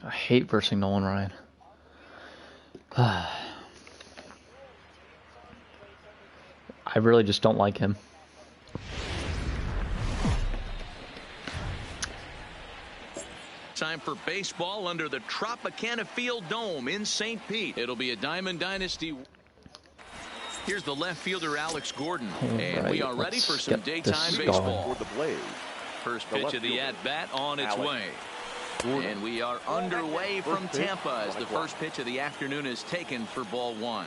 I hate versing Nolan Ryan. I really just don't like him. Time for baseball under the Tropicana Field Dome in St. Pete. It'll be a Diamond Dynasty. Here's the left fielder, Alex Gordon. And we are ready for some daytime baseball. First pitch of the at-bat on its way. And we are underway from Tampa as the first pitch of the afternoon is taken for ball one.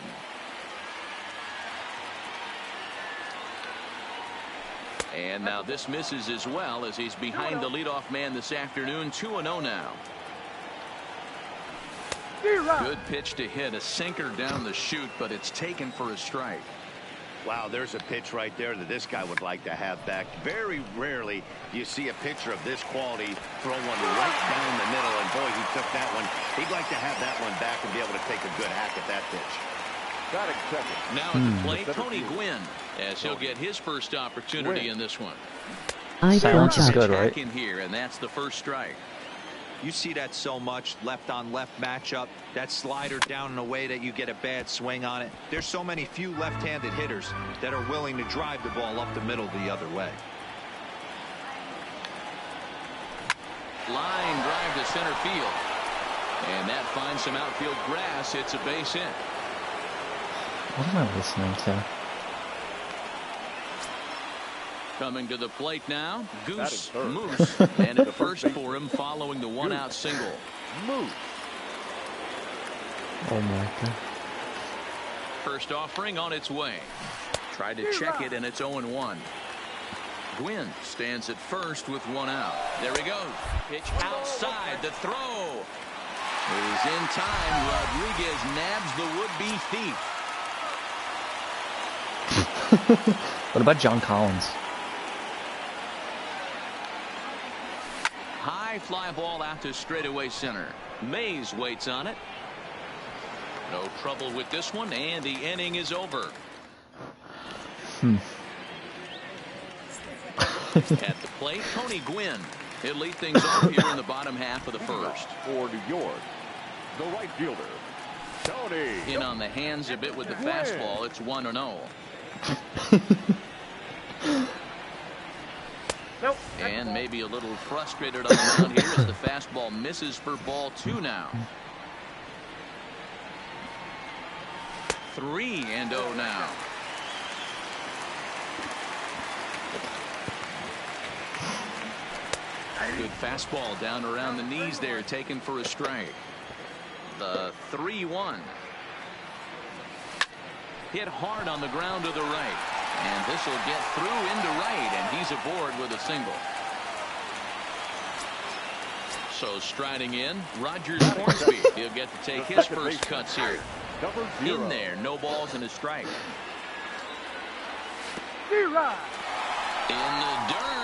And now this misses as well as he's behind the leadoff man this afternoon. 2-0 now. Good pitch to hit, a sinker down the chute, but it's taken for a strike. Wow, there's a pitch right there that this guy would like to have back. Very rarely you see a pitcher of this quality throw one right down the middle, and boy, he took that one. He'd like to have that one back and be able to take a good hack at that pitch. Now at the plate, Tony Gwynn, as he'll get his first opportunity in this one. Silence is good, right? In here, and that's the first strike. You see that so much, left-on-left matchup, that slider down and away that you get a bad swing on it. There's so many few left-handed hitters that are willing to drive the ball up the middle the other way. Line drive to center field. And that finds some outfield grass. It's a base hit. What am I listening to? Coming to the plate now, Goose Moose, and at first for him following the one-out single. Moose. Oh my God. First offering on its way. Tried to check it, and it's 0-1. Gwynn stands at first with one out. There he goes. Pitch outside. The throw is in time. Rodriguez nabs the would-be thief. What about John Collins? High fly ball out to straightaway center. Mays waits on it. No trouble with this one, and the inning is over. At the plate, Tony Gwynn. He'll lead things off here in the bottom half of the first. For New York, the right fielder, Tony. In on the hands a bit with the fastball. It's 1-0. Nope. And maybe a little frustrated on the mound here as the fastball misses for ball two now. 3-0 now. Good fastball down around the knees there, taken for a strike. The 3-1. Hit hard on the ground to the right. And this will get through into right, and he's aboard with a single. So striding in, Rogers Hornsby. He'll get to take his first cuts here. In there, no balls and a strike. In the dirt.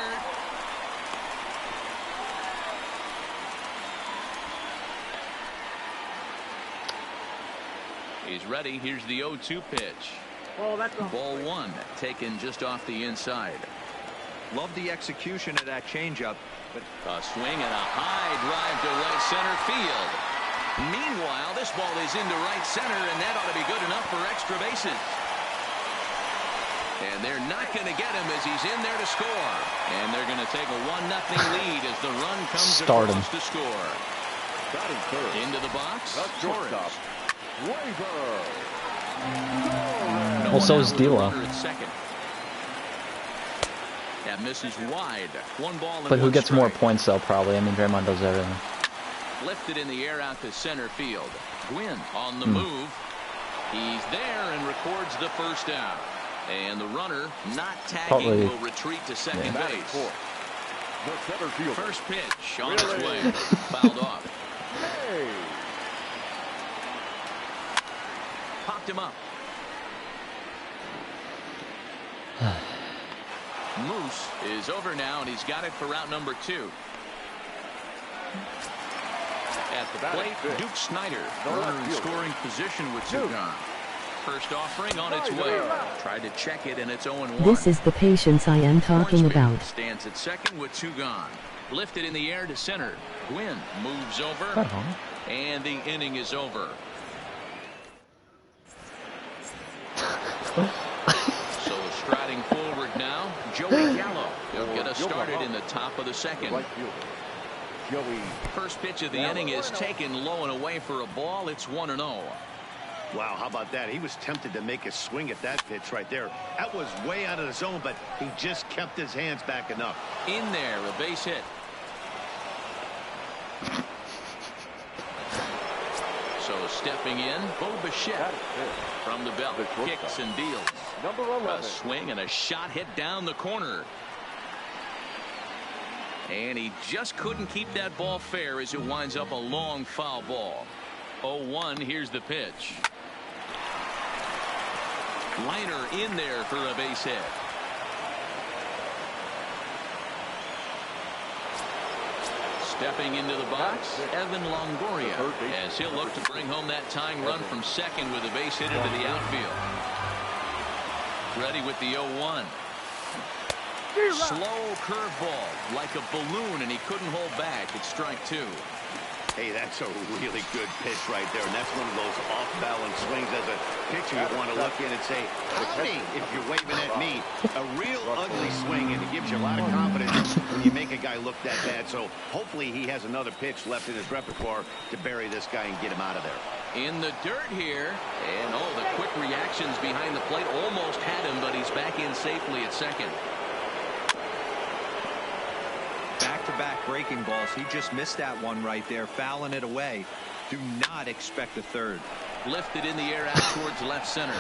He's ready. Here's the 0-2 pitch. Ball one, taken just off the inside. Love the execution of that changeup. But a swing and a high drive to right center field. Meanwhile, this ball is into right center, and that ought to be good enough for extra bases. And they're not going to get him as he's in there to score. And they're going to take a 1-0 lead as the run comes across to score. Into the box. Torres. Well, so is D'Lo. That misses wide. One ball and But who gets strike. more points, though, probably? I mean, Draymond does everything. Lifted in the air out to center field. Gwynn on the move. He's there and records the first out. And the runner, not tagging, will retreat to second base. First pitch on its way. Fouled off. Popped him up. Moose is over now, and he's got it for route number 2. At the plate, Duke Snyder, runner in scoring position with 2 gone. First offering on its way. Tried to check it, and it's 0-1. This is the patience I am talking Hornsby about. stands at second with 2 gone. Lifted in the air to center. Gwynn moves over. And the inning is over. So striding forward now, Joey Gallo. He'll get us started in the top of the second. First pitch of the inning is taken low and away for a ball. It's 1-0. Wow, how about that? He was tempted to make a swing at that pitch right there. That was way out of the zone, but he just kept his hands back enough. In there, a base hit. So stepping in, Bo Bichette from the belt, kicks and deals. A swing and a shot hit down the corner. And he just couldn't keep that ball fair as it winds up a long foul ball. 0-1, here's the pitch. Liner in there for a base hit. Stepping into the box, Evan Longoria, as he'll look to bring home that tying run from second with a base hit into the outfield. Ready with the 0-1. Slow curveball, like a balloon, and he couldn't hold back. It's strike two. Hey, that's a really good pitch right there, and that's one of those off-balance swings. As a pitcher, you want to look in and say, howdy, if you're waving at me. A real ugly swing, and it gives you a lot of confidence when you make a guy look that bad. So hopefully he has another pitch left in his repertoire to bury this guy and get him out of there. In the dirt here, and the quick reactions behind the plate almost had him, but he's back in safely at second. Back-to-back breaking balls. He just missed that one right there, fouling it away. Do not expect a third. Lifted in the air out towards left center.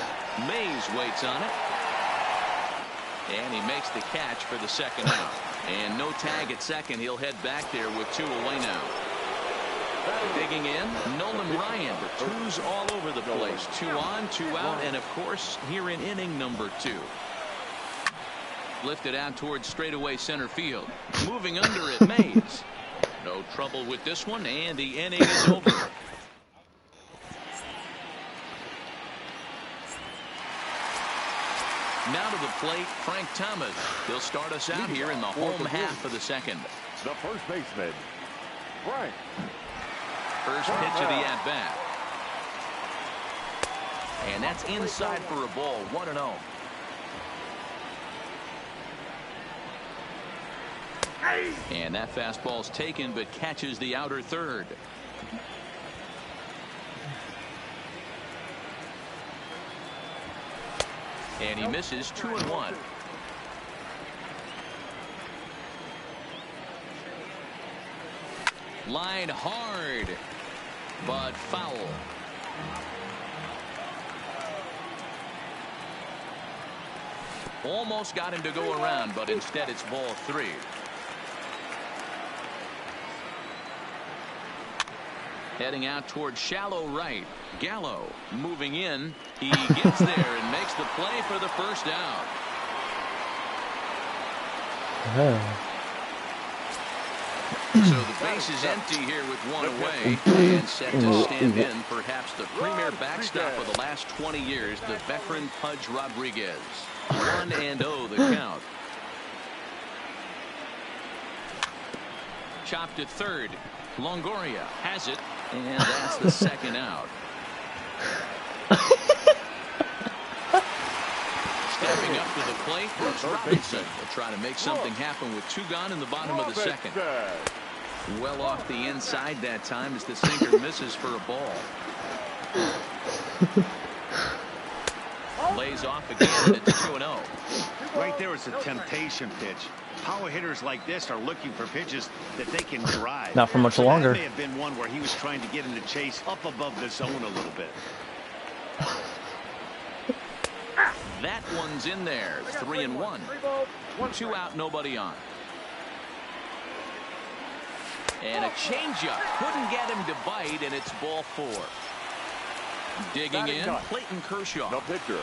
Mays waits on it. And he makes the catch for the second out. And no tag at second. He'll head back there with two away now. Digging in, Nolan Ryan. Twos all over the place. 2 on, 2 out, and of course here in inning number 2. Lifted out towards straightaway center field. Moving under it, Mays. No trouble with this one, and the inning is over. Now to the plate, Frank Thomas. He'll start us out here in the home half of the second. The first baseman, Frank. First pitch of the at-bat. And that's inside for a ball, 1-0. And that fastball's taken, but catches the outer third. And he misses 2-1. Line hard, but foul. Almost got him to go around, but instead it's ball 3. Heading out towards shallow right. Gallo moving in. He gets there and makes the play for the first out. So the base is empty here with one away and set to stand in perhaps the premier backstop of the last 20 years, the veteran Pudge Rodriguez. 1-0 the count. Chopped at third. Longoria has it, and that's the second out. Stepping up to the plate, Brooks Robinson will try to make something happen with 2 gone in the bottom of the second. Well off the inside that time as the sinker misses for a ball. Lays off again, and it's 2-0. Right there is a temptation pitch. Power hitters like this are looking for pitches that they can drive. Not for much longer. That may have been one where he was trying to get in the chase up above the zone a little bit. That one's in there. 3-1. 2 out, nobody on. And a changeup. Couldn't get him to bite, and it's ball 4. Digging in, Clayton Kershaw. The pitcher.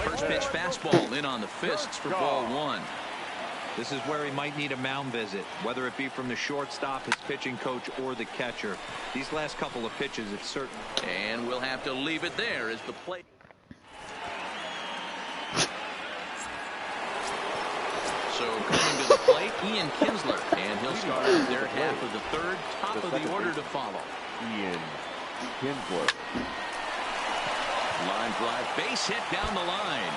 First pitch fastball in on the fists for ball 1. This is where he might need a mound visit, whether it be from the shortstop, his pitching coach, or the catcher. These last couple of pitches, it's certain. And we'll have to leave it there as the plate. So So coming to the plate, Ian Kinsler. And he'll start out their half of the third. Top of the order to follow. Ian Kinsler. Line drive, base hit down the line.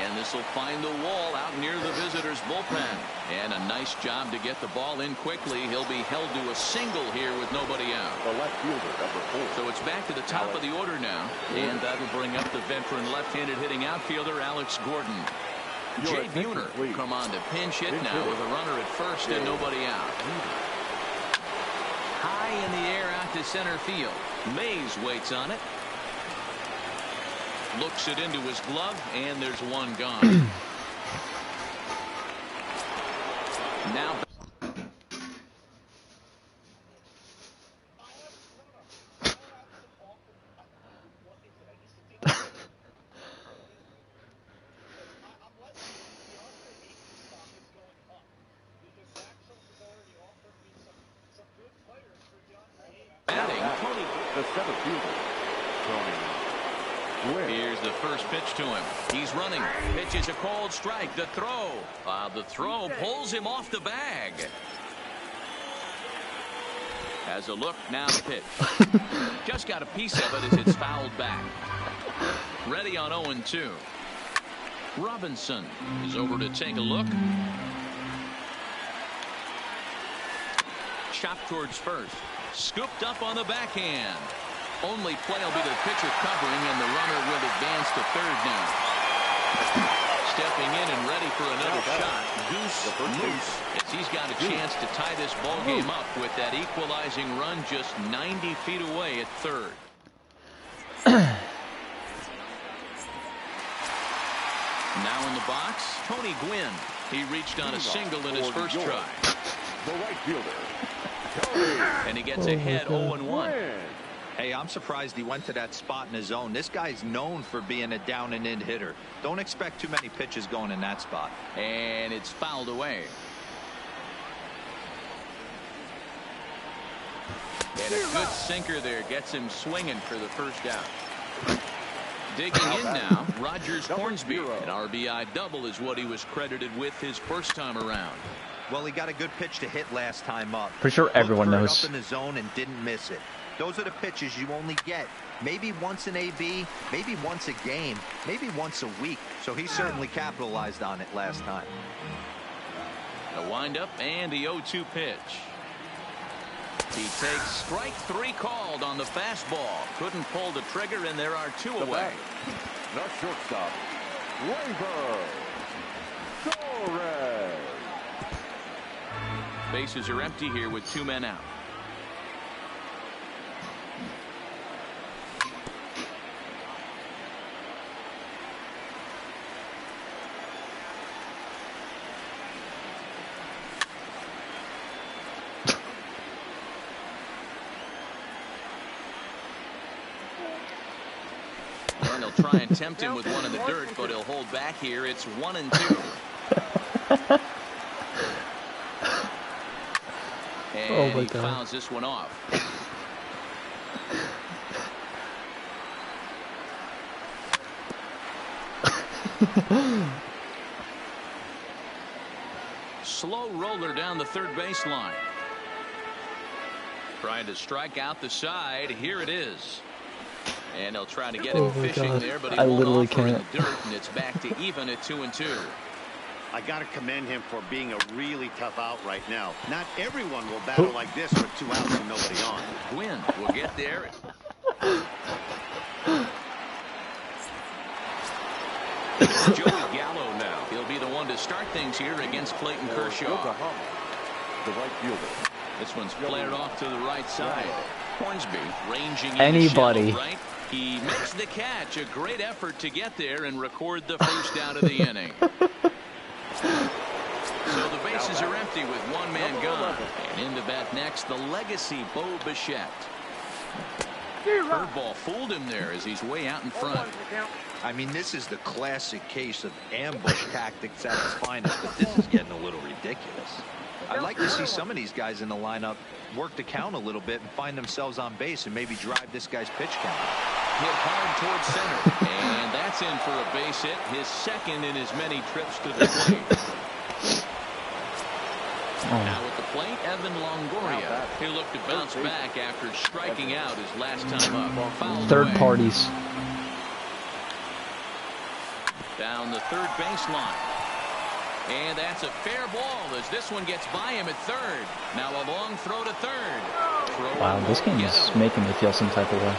And this will find the wall out near the visitors' bullpen. And a nice job to get the ball in quickly. He'll be held to a single here with nobody out. The left fielder, number 4. So it's back to the top of the order now. And that'll bring up the veteran left-handed hitting outfielder Alex Gordon. Jay Buhner come on to pinch hit now with a runner at first and nobody out. High in the air out to center field. Mays waits on it. Looks it into his glove, and there's one gone. Now batting, Tony. The center fielder, Tony. Here's the first pitch to him. He's running. Pitch is a called strike. The throw. The throw pulls him off the bag. Has a look, now the pitch. Just got a piece of it as it's fouled back. Ready on 0-2. Robinson is over to take a look. Chopped towards first. Scooped up on the backhand. Only play will be the pitcher covering, and the runner will advance to third now. Stepping in and ready for another shot. Goose Moose, as he's got a chance to tie this ball game up with that equalizing run just 90 feet away at third. Now in the box, Tony Gwynn. He reached on a single in his first try. The right fielder, and he gets ahead 0-1. Hey, I'm surprised he went to that spot in his own. This guy's known for being a down and in hitter. Don't expect too many pitches going in that spot. And it's fouled away. And a good sinker there gets him swinging for the first out. Digging in now, Rogers Hornsby. An RBI double is what he was credited with his first time around. Well, he got a good pitch to hit last time up. Pretty sure everyone Looked knows. up in the zone and didn't miss it. Those are the pitches you only get maybe once in AB, maybe once a game, maybe once a week. So he certainly capitalized on it last time. A windup and the 0-2 pitch. He takes strike 3 called on the fastball. Couldn't pull the trigger, and there are 2 away. the shortstop, Gleyber Torres. Bases are empty here with 2 men out. And they'll try and tempt him with one in the dirt, but he'll hold back here. It's 1-2. And he fouls this one off. Slow roller down the third baseline. Trying to strike out the side. Here it is. And they'll try to get him fishing there, but he won't offer in the dirt, and it's back to even at 2-2. I got to commend him for being a really tough out right now. Not everyone will battle like this with 2 outs and nobody on. Gwynn will get there. Joey Gallo now. He'll be the one to start things here against Clayton Kershaw. The right fielder. This one's flared off to the right side. Hornsby ranging Anybody. in right. He makes the catch. A great effort to get there and record the first out of the inning. So the bases are empty with 1 man gone. And in to bat next, the legacy Bo Bichette. Curveball fooled him there as he's way out in front. I mean, this is the classic case of ambush tactics at its finest, but this is getting a little ridiculous. I'd like to see some of these guys in the lineup work the count a little bit and find themselves on base and maybe drive this guy's pitch count. Hit hard towards center, and that's in for a base hit, his second in as many trips to the plate. Now at the plate, Evan Longoria. He looked to bounce back after striking out his last time up. Fouled Third away. parties. Down the third baseline. And that's a fair ball as this one gets by him at third. Now a long throw to third. Wow, this game is making me feel some type of way.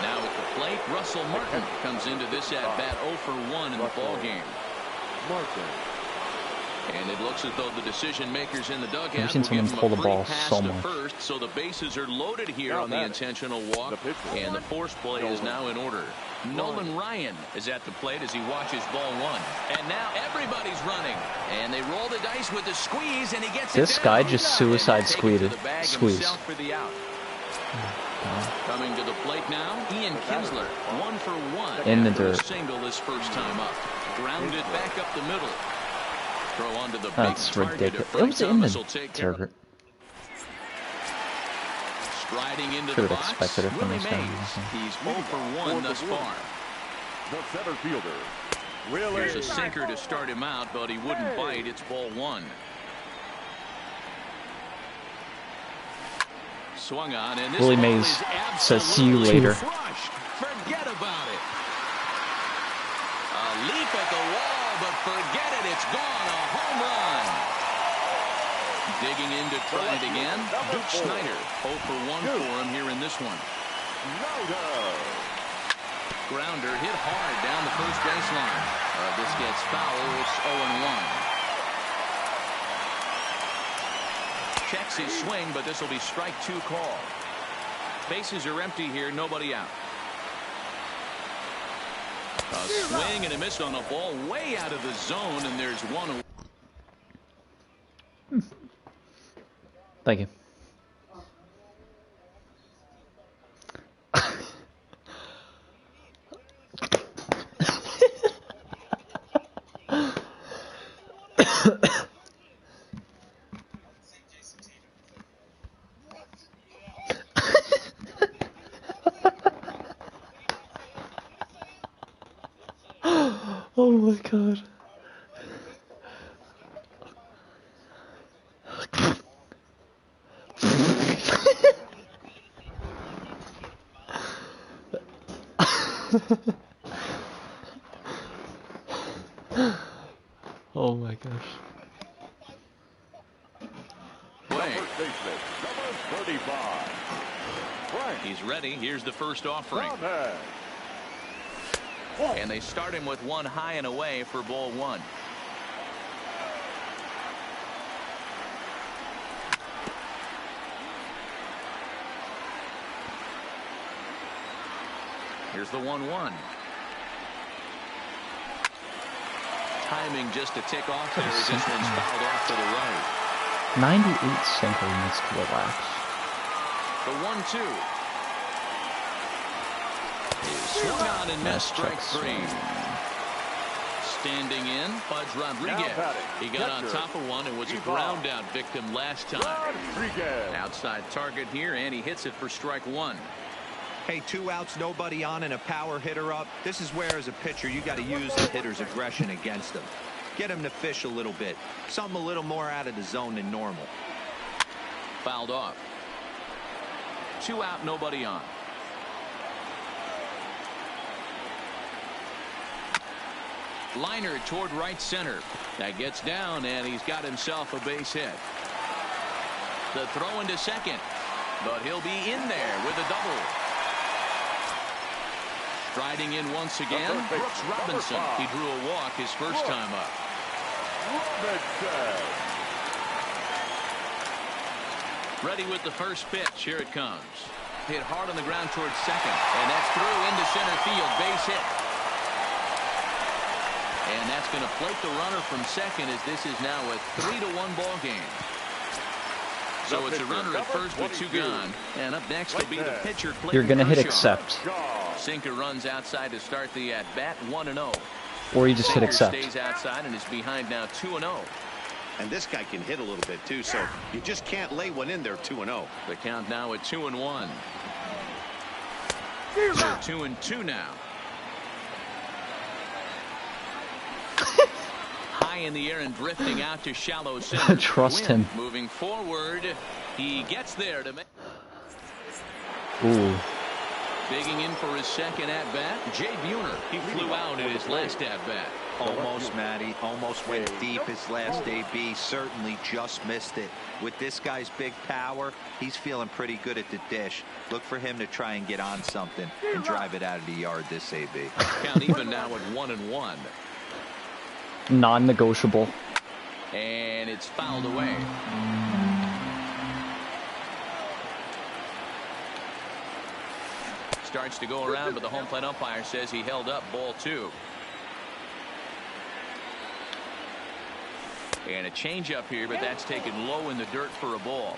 Now at the plate, Russell Martin comes into this at-bat 0 for 1 in the ballgame. And it looks as though the decision makers in the dugout I've seen someone pull the ball so much. First, so the bases are loaded here on the intentional walk, and the force play is now in order. Nolan Ryan is at the plate as he watches ball 1, and now everybody's running, and they roll the dice with the squeeze, and he gets this it guy down. just suicide squeezed. For the out. Coming to the plate now, Ian Kinsler, 1 for 1 in the after a dirt. single his first time up. Grounded back up the middle. Throw onto the That's big target. ridiculous. It was in the dirt. Striding into Should the have box, expected it from Willie this guy. Mays. He's 0 for 1 thus far. The center fielder, Here's a sinker to start him out, but he wouldn't bite. It's ball 1. Swung on, and this Willie ball Mays is says, "See you absolutely later." crushed. Forget about it. A leap at the wall, but forget it. It's gone. A home run. Digging in to try it again. Duke Snyder, 0 for 1 for him here in this one. Grounder hit hard down the first baseline. This gets foul. It's 0-1. Checks his swing, but this will be strike 2 call. Bases are empty here. Nobody out. A swing and a miss on a ball way out of the zone, and there's one away. Thank you. Oh my god. Oh my gosh. He's ready. Here's the first offering. And they start him with one high and away for ball 1. Here's the 1-1. Timing just a tick off there as this one's fouled off to the right. 98 sinker needs to relax. The 1-2. Swung on and missed, strike 3. Standing in, Fudge Rodriguez. He got on top of one and was a ground out victim last time. Outside target here, and he hits it for strike 1. Hey, 2 outs, nobody on, and a power hitter up. This is where, as a pitcher, you got to use the hitter's aggression against him. Get him to fish a little bit. Something a little more out of the zone than normal. Fouled off. 2 out, nobody on. Liner toward right center. That gets down, and he's got himself a base hit. The throw into second, but he'll be in there with a double. Striding in once again, Brooks Robinson. He drew a walk his first time up. Ready with the first pitch. Here it comes. Hit hard on the ground towards second, and that's through into center field. Base hit. And that's going to plate the runner from second, as this is now a 3-1 ball game. So it's a runner at first with 2 gone. And up next will be the pitcher. You're going to hit accept. Sinker runs outside to start the at-bat, 1-0. Or you just hit accept. Stays outside and is behind now 2-0. And this guy can hit a little bit too, so you just can't lay one in there 2-0. The count now at 2-1. So 2-2 now. High in the air and drifting out to shallow center. Trust him. Moving forward, he gets there to make. Ooh. Digging in for his second at-bat, Jay Buhner. He flew out in his last at-bat. Almost, Matty. Almost went deep his last AB. Certainly just missed it. With this guy's big power, he's feeling pretty good at the dish. Look for him to try and get on something and drive it out of the yard this AB. Count even now at 1-1. Non-negotiable. And it's fouled away. Starts to go around, but the home plate umpire says he held up. Ball 2. And a changeup here, but that's taken low in the dirt for a ball.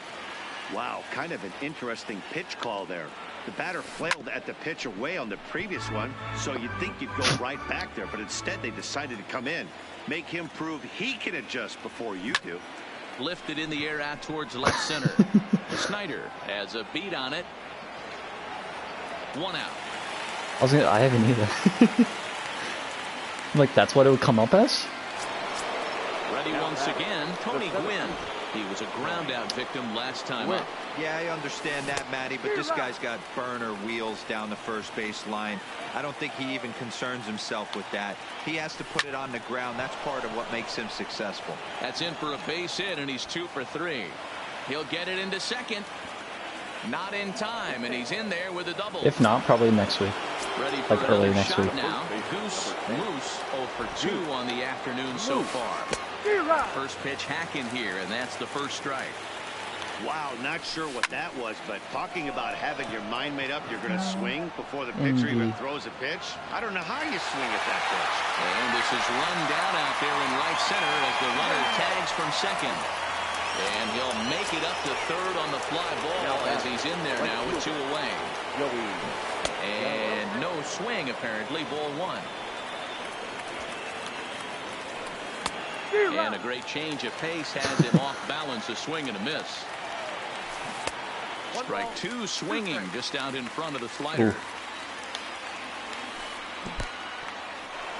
Wow, kind of an interesting pitch call there. The batter flailed at the pitch away on the previous one, so you'd think you'd go right back there, but instead they decided to come in. Make him prove he can adjust before you do. Lifted in the air out towards left center. Snyder has a beat on it. 1 out. I haven't either. Like, that's what it would come up as? Ready once again, Tony Gwynn. He was a ground out victim last time up. Yeah, I understand that, Matty, but this guy's got burner wheels down the first base line. I don't think he even concerns himself with that. He has to put it on the ground. That's part of what makes him successful. That's in for a base hit, and he's 2 for 3. He'll get it into second. Not in time, and he's in there with a double. If not, probably next week. Ready for like early next week. Now, Goose Moose 0 for 2 on the afternoon so far. First pitch hacking here, and that's the first strike. Wow, not sure what that was, but talking about having your mind made up, you're going to swing before the pitcher even throws a pitch. I don't know how you swing at that pitch. And this is run down out there in right center as the runner tags from second. And he'll make it up to third on the fly ball as he's in there now with 2 away. And no swing, apparently. Ball 1. And a great change of pace has him off balance, a swing and a miss. Strike 2 swinging just out in front of the slider. Ooh.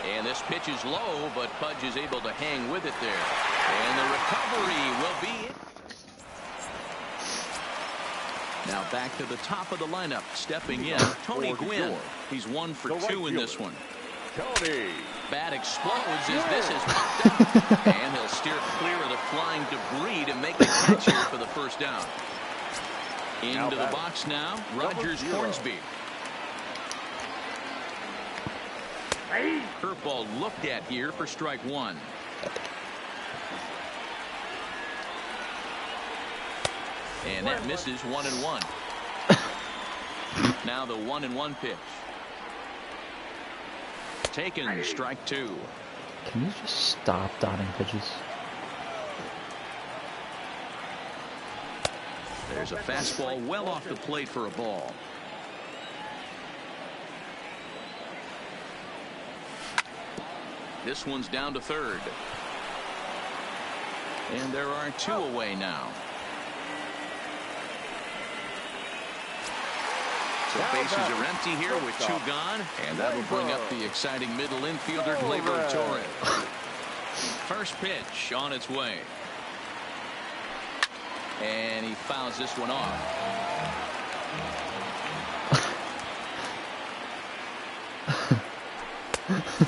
And this pitch is low, but Pudge is able to hang with it there. And the recovery will be it. Now back to the top of the lineup. Stepping in, Tony Gwynn. He's 1 for 2 in this one. Tony. Bat explodes as this is popped up. And he'll steer clear of the flying debris to make the catch here for the first down. Into the box now, Rogers Hornsby. Curveball looked at here for strike 1. And that misses 1-1. Now the 1-1 pitch. Taken, strike 2. Can you just stop dotting pitches? There's a fastball well off the plate for a ball. This one's down to third. And there are 2 away now. So bases are empty here with 2 gone. And that'll bring up the exciting middle infielder, Gleyber Torres. First pitch on its way. And he fouls this one off.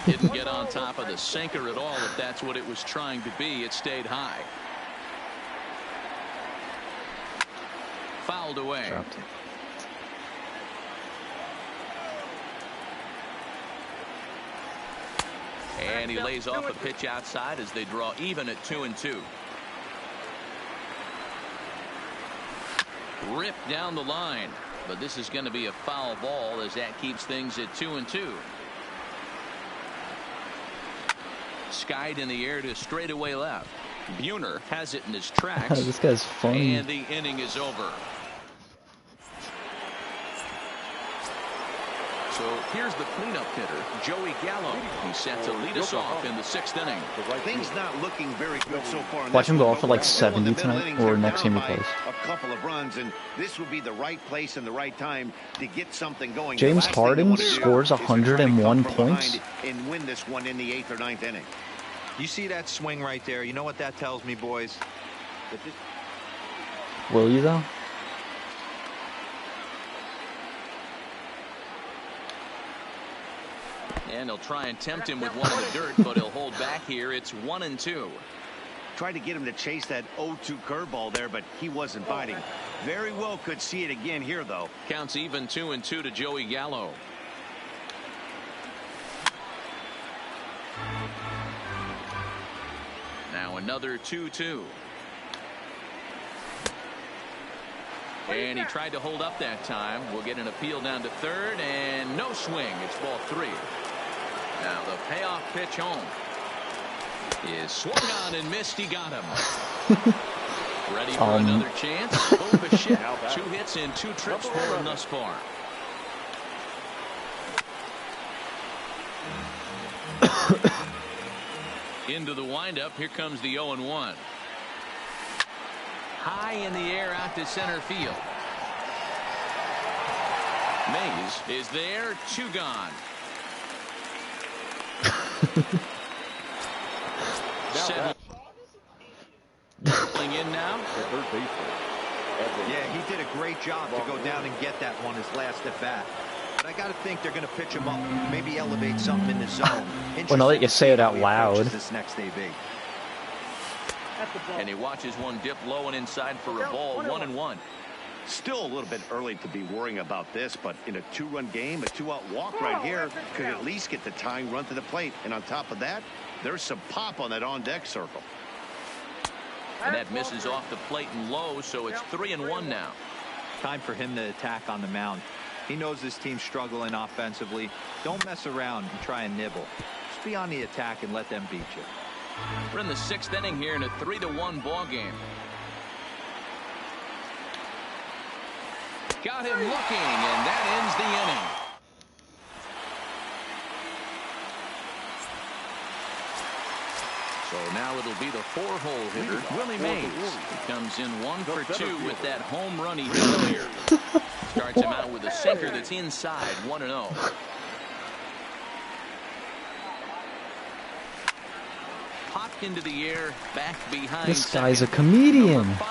Didn't get on top of the sinker at all. If that's what it was trying to be, it stayed high. Fouled away. Dropped it. And he lays off a pitch outside as they draw even at 2-2. Ripped down the line, but this is going to be a foul ball as that keeps things at 2-2. Skied in the air to straightaway left. Buhner has it in his tracks. This guy's funny. And the inning is over. So here's the cleanup hitter, Joey Gallo. He's set to lead us off in the 6th inning. Things not looking very good so far. Watch him go off for like 70 tonight, or next game he plays. A couple of runs, and this would be the right place and the right time to get something going. James Harden scores 101 points. And win this one in the 8th or 9th inning. You see that swing right there? You know what that tells me, boys? Will you, though? And he'll try and tempt him with one in the dirt, but he'll hold back here. It's 1-2. Tried to get him to chase that 0-2 curveball there, but he wasn't biting. Very well could see it again here, though. Counts even 2-2 to Joey Gallo. Now another 2-2. And he tried to hold up that time. We'll get an appeal down to third, and no swing. It's ball 3. Now the payoff pitch home is swung on and missed. He got him. Ready for another chance. Bo Bichette, 2 hits and 2 trips for him thus far. Into the windup. Here comes the 0-1. High in the air out to center field. Mays is there. 2 gone. Settling in now. Yeah, he did a great job to go down and get that one his last at bat. But I got to think they're going to pitch him up, maybe elevate something in the zone. Well, now that you say it out loud. This next AB. And he watches one dip low and inside for a ball. 1-1. Still a little bit early to be worrying about this, but in a 2-run game, a 2-out walk right here could at least get the tying run to the plate. And on top of that, there's some pop on that on-deck circle. And that misses off the plate and low, so it's 3-1 now. Time for him to attack on the mound. He knows this team's struggling offensively. Don't mess around and try and nibble. Just be on the attack and let them beat you. We're in the 6th inning here in a 3-1 ball game. Got him looking, and that ends the inning. So now it'll be the 4-hole hitter, Willie Mays. He comes in 1 for 2 with that home run he hit earlier. Starts him out with a sinker that's inside. 1-0. Popped into the air, back behind. This guy's a comedian. Number 5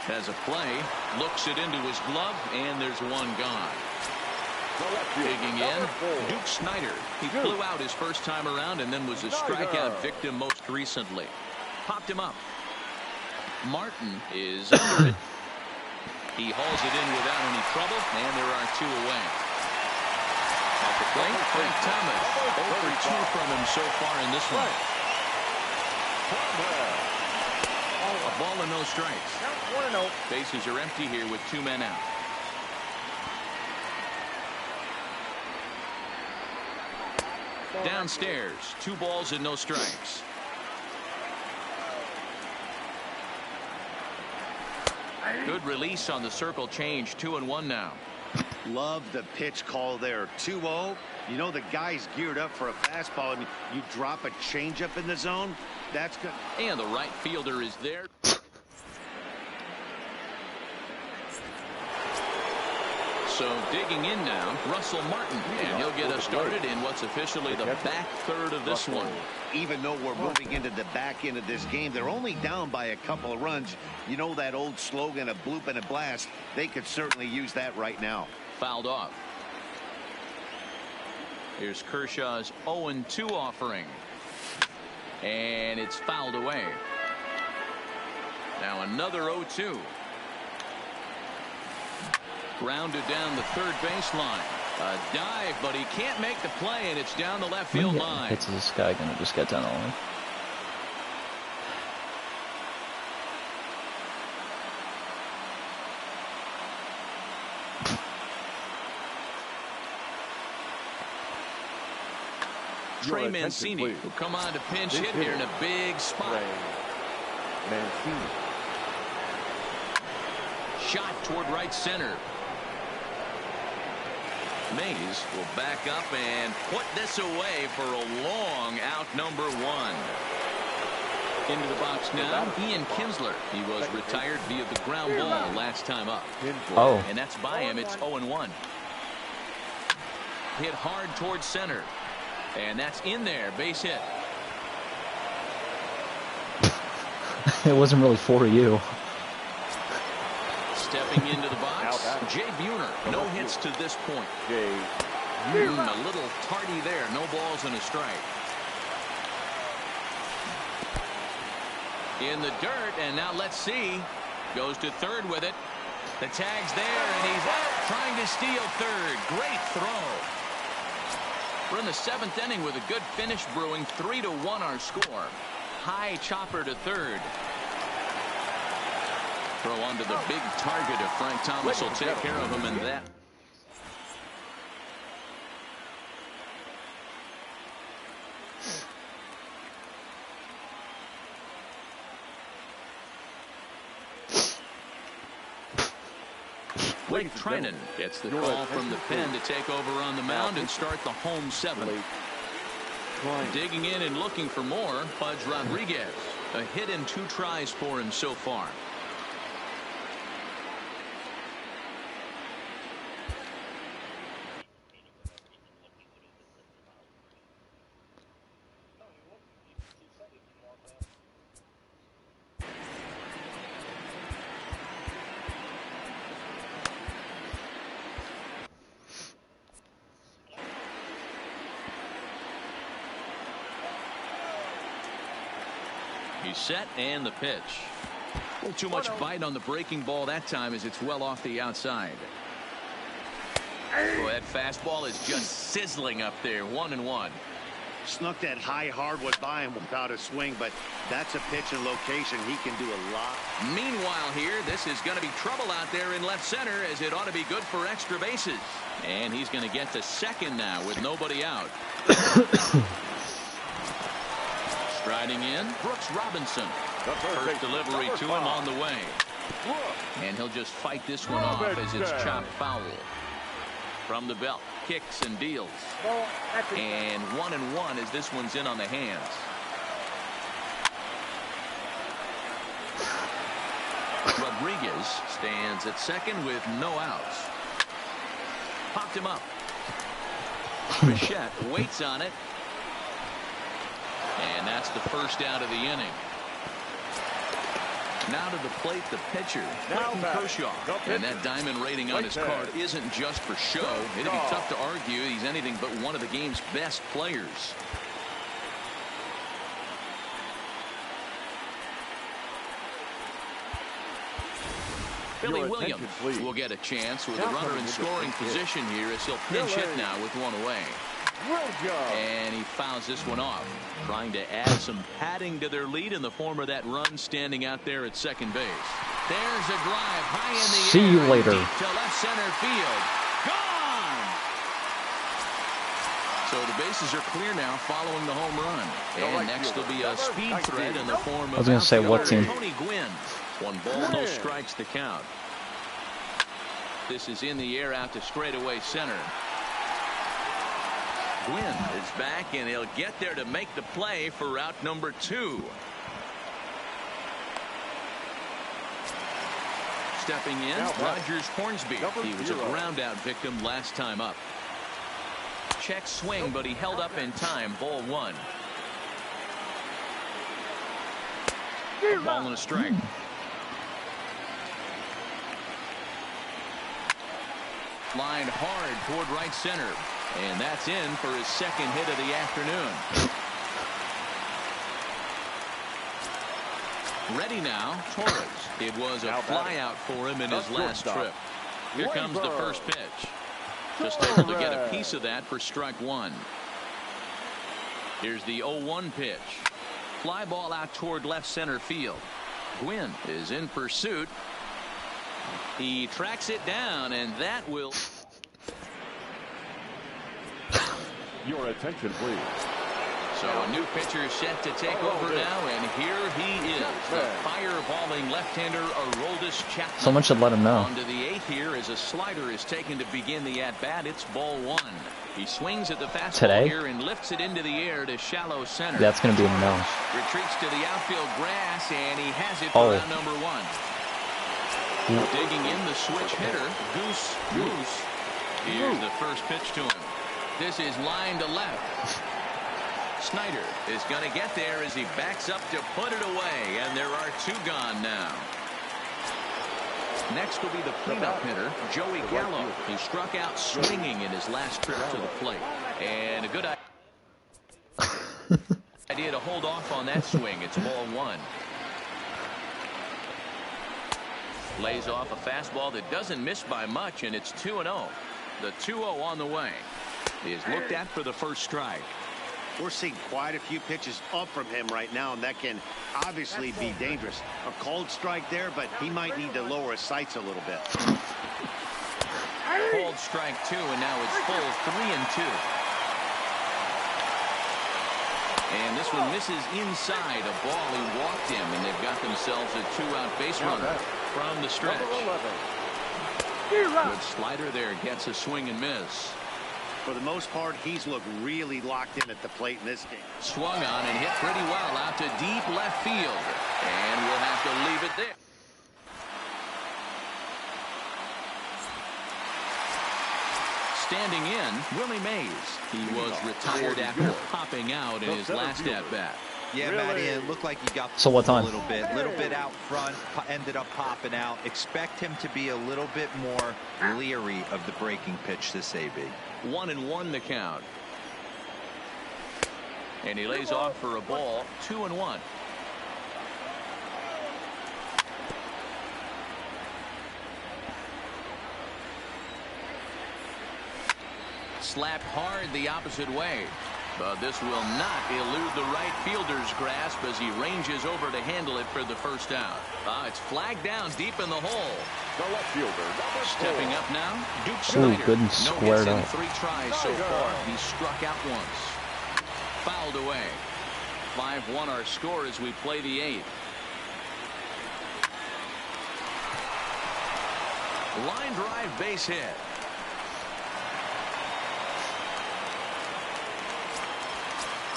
has a play, looks it into his glove, and there's one gone. Digging in, Duke Snyder. He flew out his first time around and then was a strikeout victim most recently. Popped him up. Martin is under it. He hauls it in without any trouble, and there are 2 away. At the plate, Frank Thomas. 0 for 2 from him so far in this one. A ball and no strikes. Bases are empty here with 2 men out. Downstairs, 2 balls and no strikes. Good release on the circle change. 2-1 now. Love the pitch call there. 2-0. You know the guy's geared up for a fastball, and you drop a changeup in the zone. That's good. And the right fielder is there. So digging in now, Russell Martin, and he'll get us started in what's officially the back third of this one. Even though we're moving into the back end of this game, they're only down by a couple of runs. You know that old slogan, a bloop and a blast. They could certainly use that right now. Fouled off. Here's Kershaw's 0-2 offering. And it's fouled away. Now another 0-2. Grounded down the third baseline. A dive, but he can't make the play, and it's down the left field line. Hits this guy gonna just get down the line. Trey Mancini will come on to pinch hit here in a big spot. Shot toward right center. Mays will back up and put this away for a long out, number 1. Into the box now, Ian Kinsler. He was retired via the ground ball last time up. Oh. And that's by him. It's 0-1. Hit hard towards center. And that's in there. Base hit. It wasn't really for you. Stepping into the box, Jay Buhner. No hits to this point. A little tardy there. No balls and a strike. In the dirt, and now let's see. Goes to third with it. The tag's there, and he's out trying to steal third. Great throw. We're in the 7th inning with a good finish brewing. 3-1 our score. High chopper to third. Throw onto the big target if Frank Thomas will take care of him in that. Blake Trinan gets the call from the pen to take over on the mound and start the home 7th. Digging in and looking for more, Pudge Rodriguez. A hit and 2 tries for him so far. He's set, and the pitch. A little too much bite on the breaking ball that time as it's well off the outside. Boy, that fastball is just sizzling up there. 1-1. Snuck that high hardwood by him without a swing, but that's a pitch and location. He can do a lot. Meanwhile here, this is going to be trouble out there in left center, as it ought to be good for extra bases. And he's going to get to second now with nobody out. Striding in, Brooks Robinson. First delivery to him on the way. And he'll just fight this one off as it's chopped foul. From the belt, kicks and deals. And 1-1 as this one's in on the hands. Rodriguez stands at second with no outs. Popped him up. Bichette waits on it. And that's the first out of the inning. Now to the plate, the pitcher, Clayton Kershaw. And that diamond rating on his card isn't just for show. It'd be tough to argue he's anything but one of the game's best players. Billy Williams will get a chance with a runner in scoring position here as he'll pinch hit now with one away. And he fouls this one off, trying to add some padding to their lead in the form of that run standing out there at second base. There's a drive high in the air. See you later. Deep to left center field. Gone! So the bases are clear now following the home run. And next will be a speed threat in the form of I was going to say what team. Tony Gwynn. 1 ball, no strikes the count. This is in the air out to straightaway center. Gwynn is back, and he'll get there to make the play for route number 2. Stepping in, Rogers Hornsby. He was a ground out victim last time up. Check swing, but he held up in time. Ball 1. A ball and a strike. Lined hard toward right center. And that's in for his second hit of the afternoon. Ready now, Torres. It was a flyout for him in his last trip. Here comes the first pitch. Just able to get a piece of that for strike 1. Here's the 0-1 pitch. Fly ball out toward left center field. Gwynn is in pursuit. He tracks it down, and that will... Your attention, please. So a new pitcher set to take over now, and here he is, the fireballing left-hander Aroldis Chapman. Someone should let him know. On to the 8th here as a slider is taken to begin the at-bat. It's ball 1. He swings at the fastball here and lifts it into the air to shallow center. That's going to be a no. Retreats to the outfield grass, and he has it for round number 1. Digging in the switch hitter, Goose. Here's the first pitch to him. This is line to left. Snyder is going to get there as he backs up to put it away, and there are 2 gone now. Next will be the cleanup hitter, Joey Gallo. He struck out swinging in his last trip to the plate. And a good idea to hold off on that swing. It's ball 1. Lays off a fastball that doesn't miss by much, and it's 2-0. The 2-0 on the way. He is looked at for the first strike. We're seeing quite a few pitches up from him right now, and that can obviously be dangerous. A cold strike there, but he might need to lower his sights a little bit. Cold strike 2, and now it's full 3-2. And this one misses inside a ball he walked him, and they've got themselves a 2-out base runner from the stretch. Good slider there, gets a swing and miss. For the most part, he's looked really locked in at the plate in this game. Swung on and hit pretty well out to deep left field. And we'll have to leave it there. Standing in, Willie Mays. He was retired after popping out in his last at-bat. Yeah, Matty, it looked like he got So what time? a little bit out front, ended up popping out. Expect him to be a little bit more leery of the breaking pitch this AB. 1-1 the count. And he lays off for a ball. 2-1. Slapped hard the opposite way. But this will not elude the right fielder's grasp as he ranges over to handle it for the first out. It's flagged down deep in the hole. The left fielder, Stepping up now, Duke Snyder. Good and No squared hits in up. 3 tries so far. He struck out once. Fouled away. 5-1 our score as we play the 8th. Line drive base hit.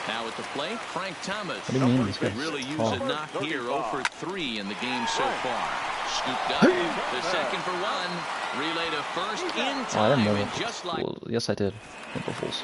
Now at the plate, Frank Thomas. What do you mean? Could really use a knock here. 0 for 3 in the game so far. Scooped up to second for 1. Relay to first in I time. didn't know And that. just like Well, yes, I did. April Fools.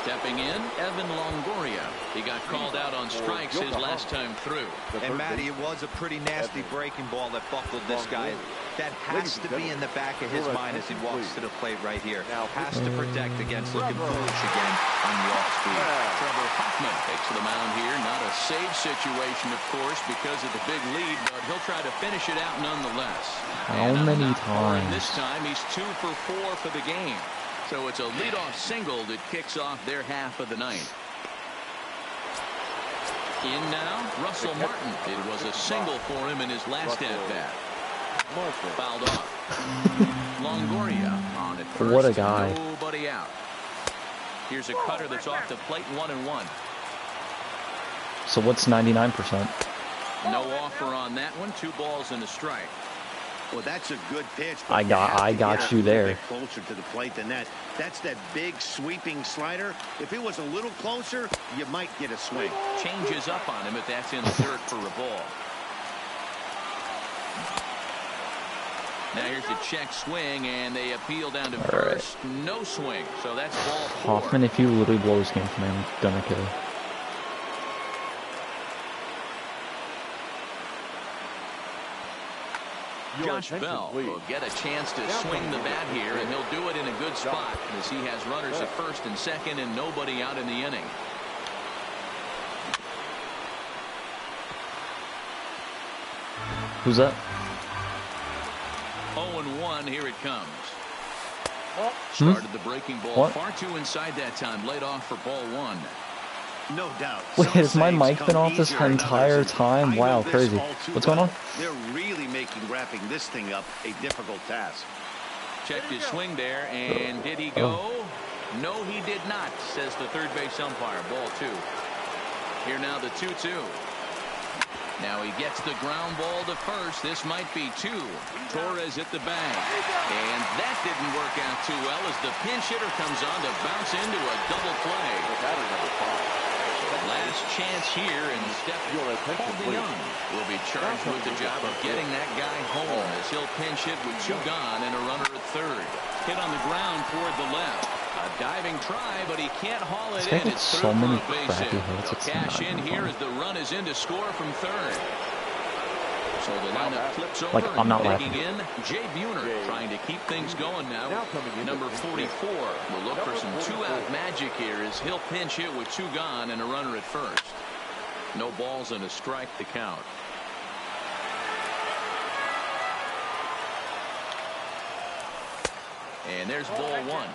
stepping in, Evan Longoria. He got called out on strikes his last time through. And Matty, it was a pretty nasty breaking ball that buckled this guy. That has to be in the back of his mind as he walks to the plate right here. Has to protect against looking foolish again on the off speed. Trevor Hoffman takes the mound here. Not a save situation, of course, because of the big lead, but he'll try to finish it out nonetheless. How many And this times? time he's 2 for 4 for the game. So it's a leadoff single that kicks off their half of the 9th. In now, Russell Martin. It was a single for him in his last at-bat. Fouled off. Longoria on at first. What a guy. Nobody out. Here's a cutter that's off the plate. 1-1. So what's 99%? No offer on that one. 2 balls and a strike. Well, that's a good pitch. I got you there. A bit closer to the plate than that. That's that big sweeping slider. If it was a little closer, you might get a swing. Changes up on him if that's in the dirt for a ball. Now here's the check swing, and they appeal down to first. No swing, so that's ball 4. Hoffman, if you literally blow this game for me, I'm gonna kill you. Josh Bell will get a chance to swing the bat here, and he'll do it in a good spot as he has runners at first and second and nobody out in the inning. Who's that? 0-1, here it comes. Started the breaking ball What? far too inside that time. Laid off for ball 1. No doubt. Wait, Some has my saves mic come been off this easier than entire others, and time? I know Wow, this crazy. all too What's going well. on? They're really making wrapping this thing up a difficult task. Checked his swing there, and did he go? No, he did not, says the third base umpire. Ball 2. Here now the 2-2. Now he gets the ground ball to first. This might be 2. Torres at the bag. And that didn't work out too well as the pinch hitter comes on to bounce into a double play. Last chance here, and Steph Young will be charged with the job of getting that guy home as he'll pinch hit with 2 gone and a runner at third. Hit on the ground toward the left. A diving try, but he can't haul it This guy in. gets It's so through for many a base crappy hit. hits, They'll it's cash not in even here funny. as the run is in to score from third. So the lineup flips over. Like, I'm not taking laughing. in Jay Buhner, trying to keep things going now. Number 44 will look for some two-out magic here as he'll pinch hit with two gone and a runner at first. No balls and a strike to count. And there's ball one.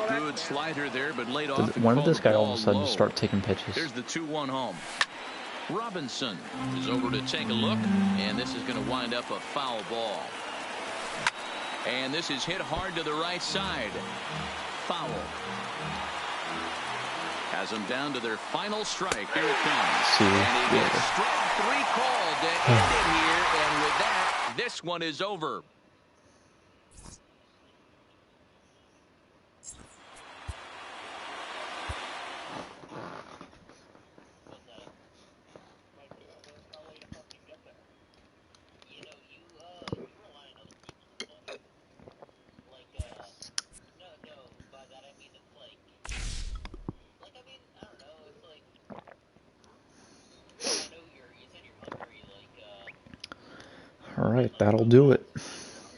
Good slider there, but laid off. When did this guy all of a Ball sudden low. start taking pitches? Here's the 2-1 home. Robinson is over to take a look, and this is going to wind up a foul ball. And this is hit hard to the right side. Foul. Has them down to their final strike. Here it comes. See, and he yeah. gets strike three called to end it here, and with that, this one is over. All right, that'll do it.